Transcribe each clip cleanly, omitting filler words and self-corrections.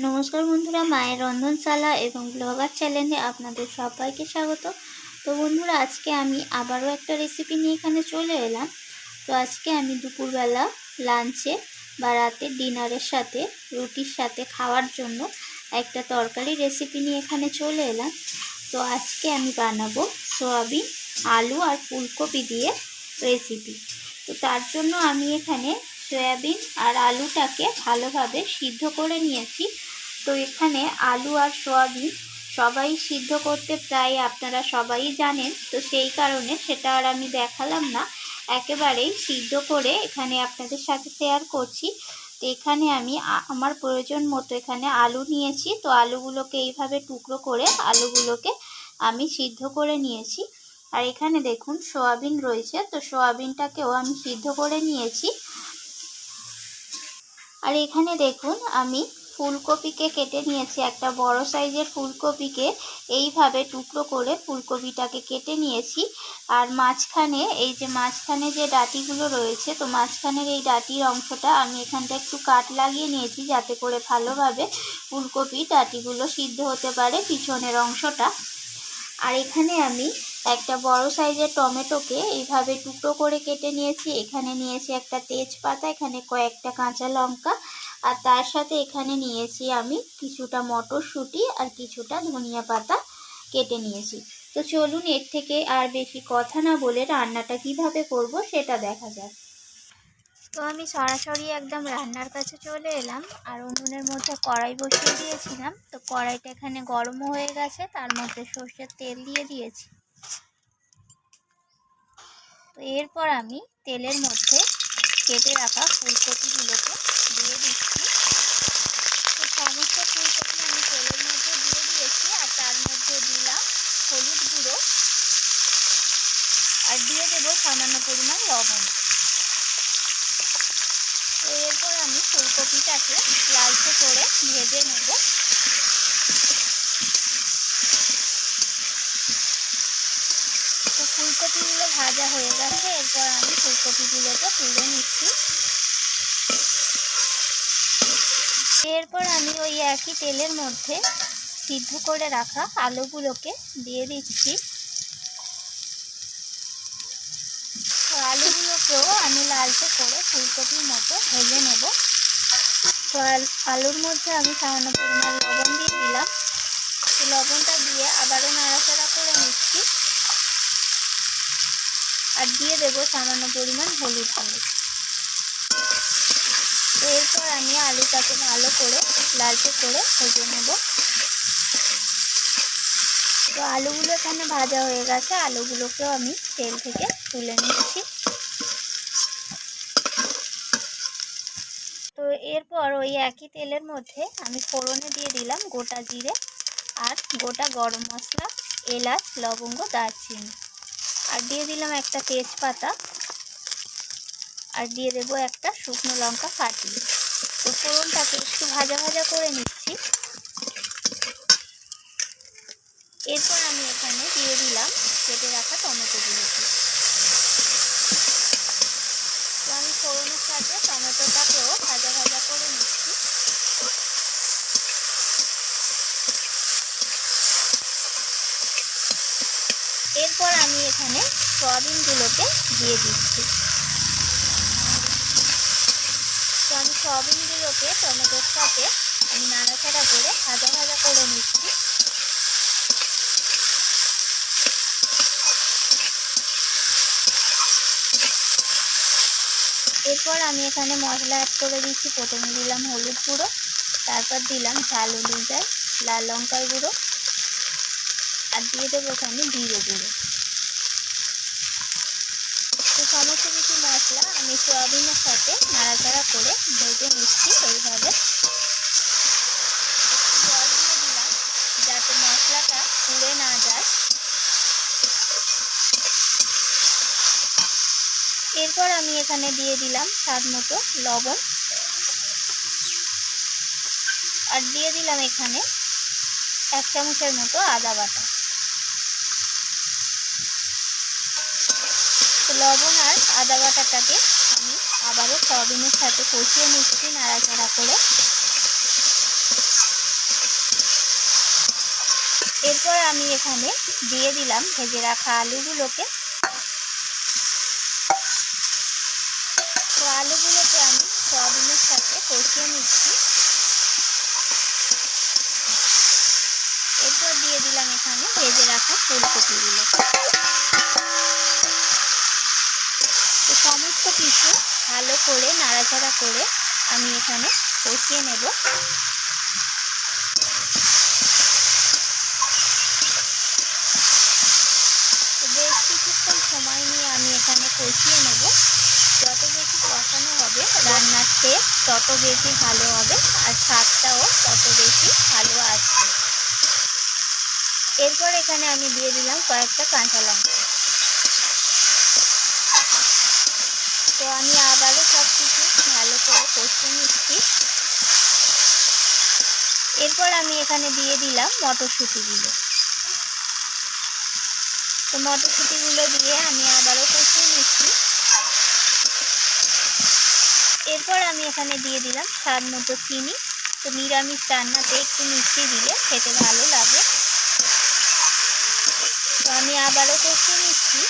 নমস্কার বন্ধুরা, মায়ের রন্ধনশালা এবং ব্লগার চ্যানেলে আপনাদের সবাইকে স্বাগত। তো বন্ধুরা, আজকে আমি আবারও একটা রেসিপি নিয়ে এখানে চলে এলাম। তো আজকে আমি দুপুরবেলা লাঞ্চে বা রাতের ডিনারের সাথে রুটির সাথে খাওয়ার জন্য একটা তরকারি রেসিপি নিয়ে এখানে চলে এলাম। তো আজকে আমি বানাবো সয়াবিন, আলু আর ফুলকপি দিয়ে রেসিপি। তো তার জন্য আমি এখানে সয়াবিন আর আলুটাকে ভালোভাবে সিদ্ধ করে নিয়েছি। তো এখানে আলু আর সয়াবিন সবাই সিদ্ধ করতে প্রায় আপনারা সবাই জানেন, তো সেই কারণে সেটা আর আমি দেখালাম না, একেবারেই সিদ্ধ করে এখানে আপনাদের সাথে শেয়ার করছি। তো এখানে আমি আমার প্রয়োজন মতো এখানে আলু নিয়েছি। তো আলুগুলোকে এইভাবে টুকরো করে আলুগুলোকে আমি সিদ্ধ করে নিয়েছি। আর এখানে দেখুন সয়াবিন রয়েছে, তো সয়াবিনটাকেও আমি সিদ্ধ করে নিয়েছি। আর এখানে দেখুন আমি ফুলকপিকে কেটে নিয়েছি, একটা বড় সাইজের ফুলকপিকে এইভাবে টুকরো করে ফুলকপিটাকে কেটে নিয়েছি। আর মাঝখানে মাঝখানে যে ডাঁটিগুলো রয়েছে, তো মাঝখানের এই ডাঁটির অংশটা আমি এখানটা একটু কাট লাগিয়ে নিয়েছি, যাতে করে ভালোভাবে ফুলকপি ডাঁটিগুলো সিদ্ধ হতে পারে পিছনের অংশটা। আর এখানে আমি একটা বড় সাইজের টমেটোকে এইভাবে টুকরো করে কেটে নিয়েছি। এখানে নিয়েছি একটা তেজপাতা, এখানে কয়েকটা কাঁচা লঙ্কা, আর তার সাথে এখানে নিয়েছি আমি কিছুটা মটরশুঁটি আর কিছুটা ধনিয়া পাতা কেটে নিয়েছি। তো চলুন এর থেকে আর বেশি কথা না বলে রান্নাটা কিভাবে করব সেটা দেখা যাক। তো আমি সরাসরি একদম রান্নার কাছে চলে এলাম, আর উনুনের মধ্যে কড়াই বসিয়ে দিয়েছিলাম। তো কড়াইটা এখানে গরমও হয়ে গেছে, তার মধ্যে সর্ষের তেল দিয়ে দিয়েছি। তো এরপর আমি তেলের মধ্যে কেটে রাখা ফুলকপিগুলোকে দিয়ে দিচ্ছি। তো সমস্ত ফুলকপি আমি তেলের মধ্যে দিয়ে দিয়েছি, আর তার মধ্যে দিলাম হলুদ গুঁড়ো, আর দিয়ে দেবো সামান্য পরিমাণ লবণ। তো এরপর আমি ফুলকপিটাকে লালচে করে ভেজে নেব। তো ফুলকপিগুলো ভাজা হয়ে গেছে, এরপর আমি ফুলকপিগুলোকে তুলে নিচ্ছি। এরপর আমি ওই একই তেলের মধ্যে সিদ্ধ করে রাখা আলুগুলোকে দিয়ে দিচ্ছি। তো আলুগুলোকেও আমি লালচে করে ফুলকপির মতো ভেজে নেব। তো আলুর মধ্যে আমি সামান্য পরিমাণ লবণ দিয়ে দিলাম। তো লবণটা দিয়ে আবারও নাড়াচাড়া করে নিচ্ছি, আর দিয়ে দেবো সামান্য পরিমাণ হলুদ গুঁড়ো। তো এরপর আমি আলুটাকে ভালো করে লালচে করে ভেজে নেব। তো আলুগুলো এখানে ভাজা হয়ে গেছে, আলুগুলোকেও আমি তেল থেকে তুলে নিচ্ছি। তো এরপর ওই একই তেলের মধ্যে আমি ফোড়নে দিয়ে দিলাম গোটা জিরে আর গোটা গরম মশলা, এলাচ, লবঙ্গ, দারচিনি, আর দিয়ে দিলাম একটা তেজপাতা, আর দিয়ে দেবো একটা শুকনো লঙ্কা ফাটিয়ে। তো ফোড়নটাকে একটু ভাজা ভাজা করে নিচ্ছি। এরপর আমি এখানে দিয়ে দিলাম কেটে রাখা টমেটোগুলোকে। তো আমি ফোড়নের সাথে টমেটোটাকেও ভাজা ভাজা করে নিচ্ছি। এরপর আমি এখানে সয়াবিনগুলোকে দিয়ে দিচ্ছি। তো আমি সয়াবিনগুলোকে টমেটোর সাথে আমি নাড়াচাড়া করে ভাজা ভাজা করে নিচ্ছি। এরপর আমি এখানে মশলা অ্যাড করে দিচ্ছি। প্রথমে দিলাম হলুদ গুঁড়ো, তারপর দিলাম ঝাল অনুযায়ী লাল লঙ্কার গুঁড়ো, আর দিয়ে দেবো এখানে জিরে গুঁড়ো। তো সমস্ত কিছু মশলা আমি সয়াবিনের সাথে নাড়াচাড়া করে ভেজে নিচ্ছি এইভাবে। একটু জল দিয়ে দিলাম যাতে মশলাটা পুড়ে না যায়। এরপর আমি এখানে দিয়ে দিলাম স্বাদ মতো লবণ, আর দিয়ে দিলাম এখানে 1 চামচের মতো আদা বাটা। তো লবণ আর আদা বাটাটাকে আমি আবারও সয়াবিনের সাথে কষিয়ে নিচ্ছি নাড়াচাড়া করে। এরপর আমি এখানে দিয়ে দিলাম ভেজে রাখা আলুগুলোকে। তো আলুগুলোকে আমি সয়াবিনের সাথে কষিয়ে নিচ্ছি। এরপর দিয়ে দিলাম এখানে ভেজে রাখা ফুলকপিগুলো। তো সমস্ত কিছু ভালো করে নাড়াচাড়া করে আমি এখানে কষিয়ে নেব। তো বেশ কিছুক্ষণ সময় নিয়ে আমি এখানে কষিয়ে নেব। যত বেশি কষানো হবে রান্নার টেস্ট তত বেশি ভালো হবে আর স্বাদটাও তত বেশি ভালো আসবে। এরপর এখানে আমি দিয়ে দিলাম কয়েকটা কাঁচা লঙ্কা। তো আমি আবারও সব কিছু ভালো করে কষিয়ে নিচ্ছি। এরপর আমি এখানে দিয়ে দিলাম মটরশুঁটিগুলো। তো মটরশুঁটিগুলো দিয়ে আমি আবারও কষিয়ে নিচ্ছি। এরপর আমি এখানে দিয়ে দিলাম স্বাদ মতো চিনি। তো নিরামিষ রান্নাতে একটু মিষ্টি দিলে খেতে ভালো লাগে। তো আমি আবারও কষিয়ে নিচ্ছি।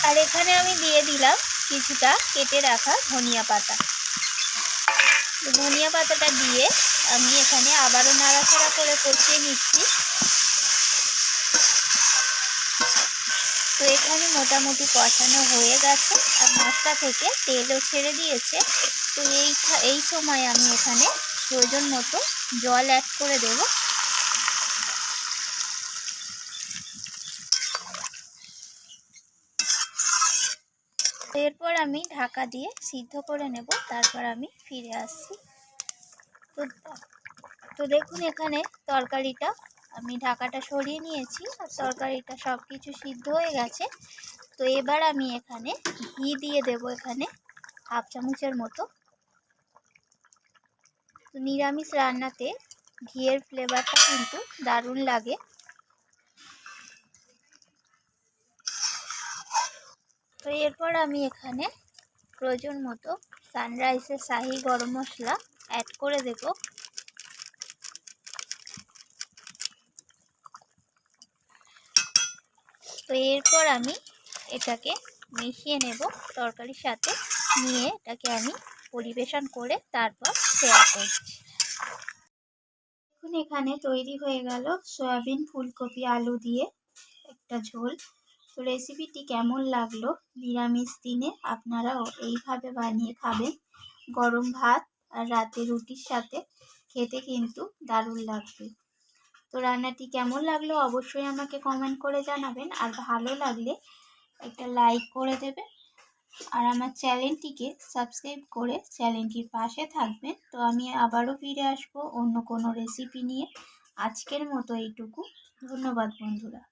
আর এখানে আমি দিয়ে দিলাম কিছুটা কেটে রাখা ধনিয়া পাতা। তো ধনিয়া পাতাটা দিয়ে আমি এখানে আবারও নাড়াচাড়া করে কষিয়ে নিচ্ছি। তো এখানে মোটামুটি কষানো হয়ে গেছে আর মশলা থেকে তেলও ছেড়ে দিয়েছে। তো এই সময় আমি এখানে প্রয়োজন মতো জল অ্যাড করে দেব। এরপর আমি ঢাকা দিয়ে সিদ্ধ করে নেব, তারপর আমি ফিরে আসছি। তো দেখুন এখানে তরকারিটা আমি ঢাকাটা সরিয়ে নিয়েছি আর তরকারিটা সব কিছু সিদ্ধ হয়ে গেছে। তো এবার আমি এখানে ঘি দিয়ে দেব, এখানে হাফ চামচের মতো। তো নিরামিষ রান্নাতে ঘিয়ের ফ্লেভারটা কিন্তু দারুণ লাগে। তো এরপর আমি এখানে প্রয়োজন মতো সানরাইজের শাহি গরম মশলা অ্যাড করে দেব। তো এরপর আমি এটাকে মিশিয়ে নেব তরকারির সাথে, নিয়ে এটাকে আমি পরিবেশন করে তারপর শেয়ার করছি। এখন এখানে তৈরি হয়ে গেল সয়াবিন ফুলকপি আলু দিয়ে একটা ঝোল। তো রেসিপিটি কেমন লাগলো? নিরামিষ দিনে আপনারাও এইভাবে বানিয়ে খাবেন। গরম ভাত আর রাতে রুটির সাথে খেতে কিন্তু দারুণ লাগবে। তো রান্নাটি কেমন লাগলো অবশ্যই আমাকে কমেন্ট করে জানাবেন, আর ভালো লাগলে একটা লাইক করে দেবেন আর আমার চ্যানেলটিকে সাবস্ক্রাইব করে চ্যানেলটির পাশে থাকবেন। তো আমি আবারও ফিরে আসবো অন্য কোনো রেসিপি নিয়ে। আজকের মতো এইটুকু। ধন্যবাদ বন্ধুরা।